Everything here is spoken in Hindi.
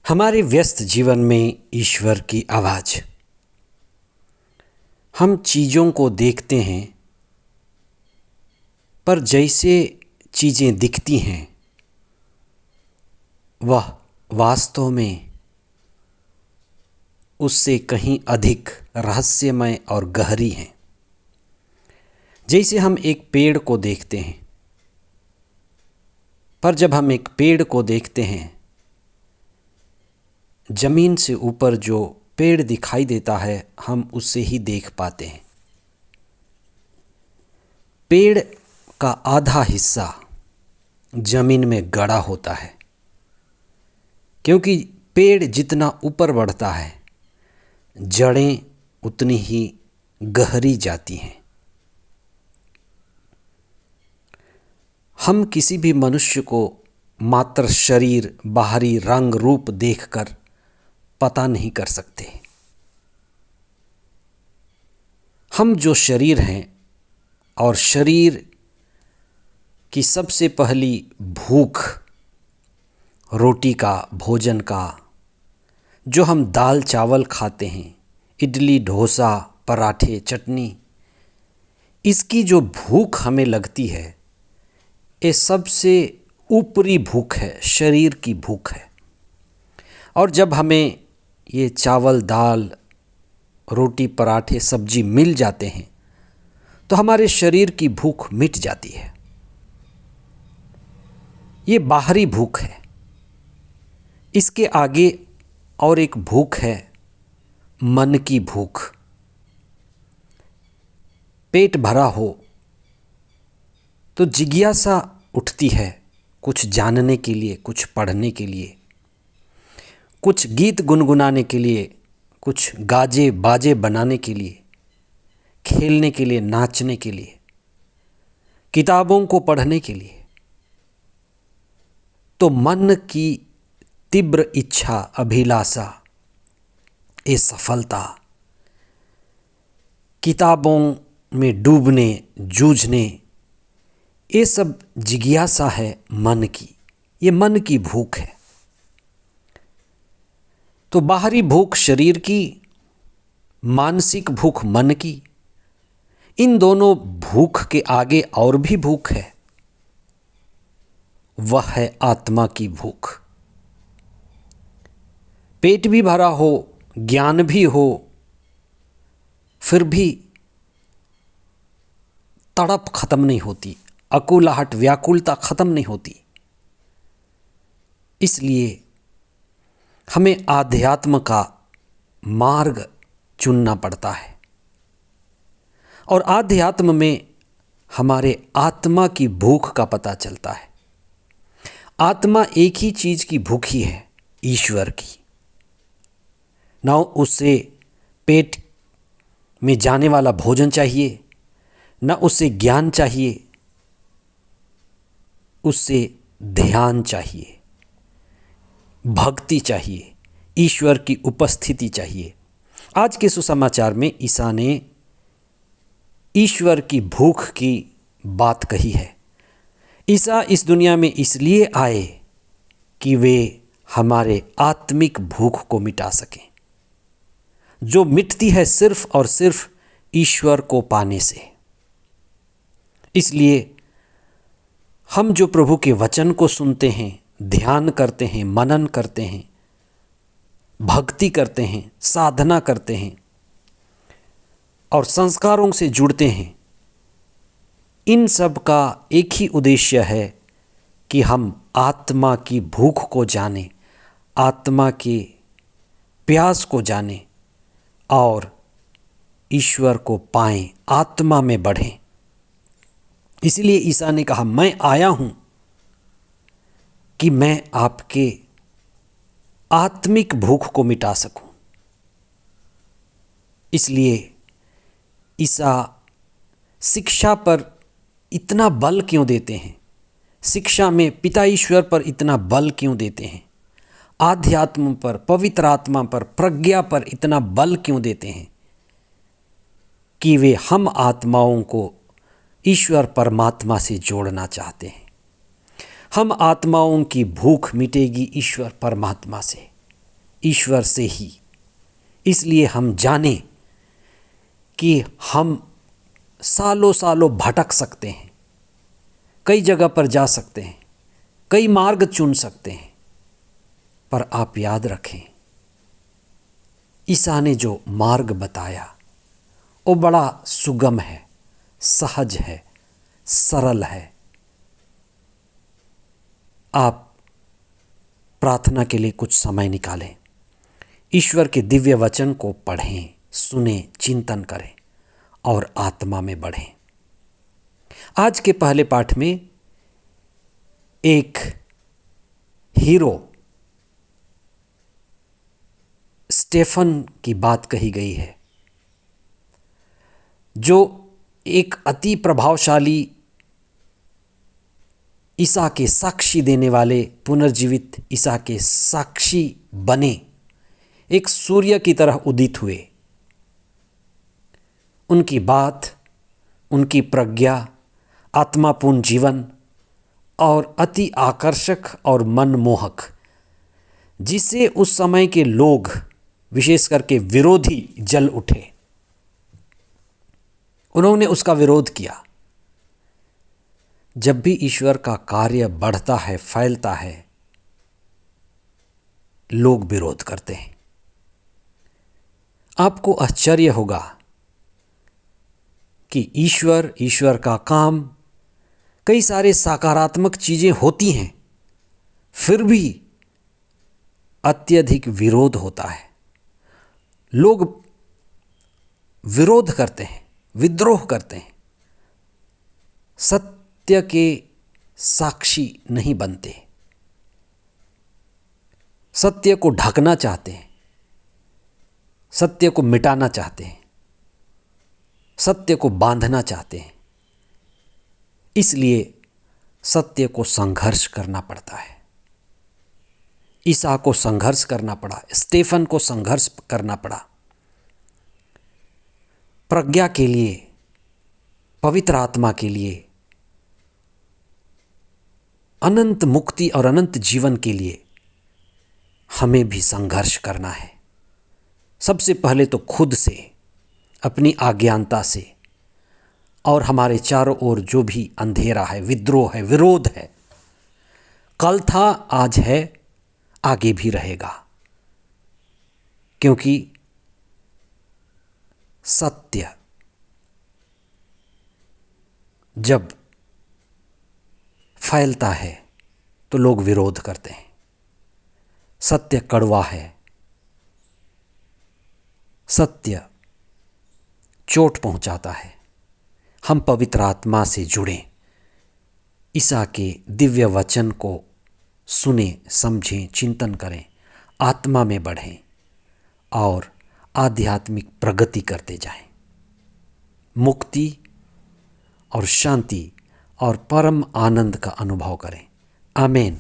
हमारे व्यस्त जीवन में ईश्वर की आवाज़। हम चीज़ों को देखते हैं, पर जैसे चीज़ें दिखती हैं वह वास्तव में उससे कहीं अधिक रहस्यमय और गहरी हैं। जैसे हम एक पेड़ को देखते हैं, पर जब हम एक पेड़ को देखते हैं, ज़मीन से ऊपर जो पेड़ दिखाई देता है हम उससे ही देख पाते हैं। पेड़ का आधा हिस्सा ज़मीन में गड़ा होता है, क्योंकि पेड़ जितना ऊपर बढ़ता है जड़ें उतनी ही गहरी जाती हैं। हम किसी भी मनुष्य को मात्र शरीर, बाहरी रंग रूप देखकर पता नहीं कर सकते। हम जो शरीर हैं और शरीर की सबसे पहली भूख रोटी का, भोजन का, जो हम दाल चावल खाते हैं, इडली, डोसा, पराठे, चटनी, इसकी जो भूख हमें लगती है ये सबसे ऊपरी भूख है, शरीर की भूख है। और जब हमें ये चावल, दाल, रोटी, पराठे, सब्जी मिल जाते हैं तो हमारे शरीर की भूख मिट जाती है। ये बाहरी भूख है। इसके आगे और एक भूख है, मन की भूख। पेट भरा हो तो जिज्ञासा उठती है कुछ जानने के लिए, कुछ पढ़ने के लिए, कुछ गीत गुनगुनाने के लिए, कुछ गाजे बाजे बनाने के लिए, खेलने के लिए, नाचने के लिए, किताबों को पढ़ने के लिए। तो मन की तीव्र इच्छा, अभिलाषा, ये सफलता, किताबों में डूबने, जूझने, ये सब जिज्ञासा है मन की। ये मन की भूख है। तो बाहरी भूख शरीर की, मानसिक भूख मन की। इन दोनों भूख के आगे और भी भूख है, वह है आत्मा की भूख। पेट भी भरा हो, ज्ञान भी हो, फिर भी तड़प खत्म नहीं होती, अकुलाहट, व्याकुलता खत्म नहीं होती। इसलिए हमें आध्यात्म का मार्ग चुनना पड़ता है। और आध्यात्म में हमारे आत्मा की भूख का पता चलता है। आत्मा एक ही चीज़ की भूखी है, ईश्वर की। ना उसे पेट में जाने वाला भोजन चाहिए, ना उसे ज्ञान चाहिए, उससे ध्यान चाहिए, भक्ति चाहिए, ईश्वर की उपस्थिति चाहिए। आज के सुसमाचार में ईसा ने ईश्वर की भूख की बात कही है। ईसा इस दुनिया में इसलिए आए कि वे हमारे आत्मिक भूख को मिटा सकें, जो मिटती है सिर्फ और सिर्फ ईश्वर को पाने से। इसलिए हम जो प्रभु के वचन को सुनते हैं, ध्यान करते हैं, मनन करते हैं, भक्ति करते हैं, साधना करते हैं और संस्कारों से जुड़ते हैं, इन सब का एक ही उद्देश्य है कि हम आत्मा की भूख को जानें, आत्मा के प्यास को जानें और ईश्वर को पाएं, आत्मा में बढ़ें। इसलिए ईसा ने कहा, मैं आया हूं कि मैं आपके आत्मिक भूख को मिटा सकूं। इसलिए ईसा शिक्षा पर इतना बल क्यों देते हैं? शिक्षा में पिता ईश्वर पर इतना बल क्यों देते हैं? आध्यात्म पर, पवित्र आत्मा पर, प्रज्ञा पर इतना बल क्यों देते हैं? कि वे हम आत्माओं को ईश्वर परमात्मा से जोड़ना चाहते हैं। हम आत्माओं की भूख मिटेगी ईश्वर परमात्मा से। ईश्वर से ही। इसलिए हम जानें कि हम सालों सालों भटक सकते हैं, कई जगह पर जा सकते हैं, कई मार्ग चुन सकते हैं, पर आप याद रखें, ईसा ने जो मार्ग बताया वो बड़ा सुगम है, सहज है, सरल है। आप प्रार्थना के लिए कुछ समय निकालें, ईश्वर के दिव्य वचन को पढ़ें, सुनें, चिंतन करें और आत्मा में बढ़ें। आज के पहले पाठ में एक हीरो स्टेफन की बात कही गई है, जो एक अति प्रभावशाली ईसा के साक्षी देने वाले, पुनर्जीवित ईसा के साक्षी बने, एक सूर्य की तरह उदित हुए। उनकी बात, उनकी प्रज्ञा, आत्मापूर्ण जीवन और अति आकर्षक और मनमोहक, जिसे उस समय के लोग, विशेष करके विरोधी, जल उठे। उन्होंने उसका विरोध किया। जब भी ईश्वर का कार्य बढ़ता है, फैलता है, लोग विरोध करते हैं। आपको आश्चर्य होगा कि ईश्वर का काम, कई सारे सकारात्मक चीजें होती हैं, फिर भी अत्यधिक विरोध होता है। लोग विरोध करते हैं, विद्रोह करते हैं, सत्य के साक्षी नहीं बनते, सत्य को ढकना चाहते हैं, सत्य को मिटाना चाहते हैं, सत्य को बांधना चाहते हैं। इसलिए सत्य को संघर्ष करना पड़ता है। ईसा को संघर्ष करना पड़ा, स्टेफन को संघर्ष करना पड़ा। प्रज्ञा के लिए, पवित्र आत्मा के लिए, अनंत मुक्ति और अनंत जीवन के लिए हमें भी संघर्ष करना है। सबसे पहले तो खुद से, अपनी अज्ञानता से, और हमारे चारों ओर जो भी अंधेरा है, विद्रोह है, विरोध है, कल था, आज है, आगे भी रहेगा। क्योंकि सत्य जब फैलता है तो लोग विरोध करते हैं। सत्य कड़वा है, सत्य चोट पहुंचाता है। हम पवित्र आत्मा से जुड़ें, ईसा के दिव्य वचन को सुनें, समझें, चिंतन करें, आत्मा में बढ़ें और आध्यात्मिक प्रगति करते जाएं। मुक्ति और शांति और परम आनंद का अनुभव करें। आमीन।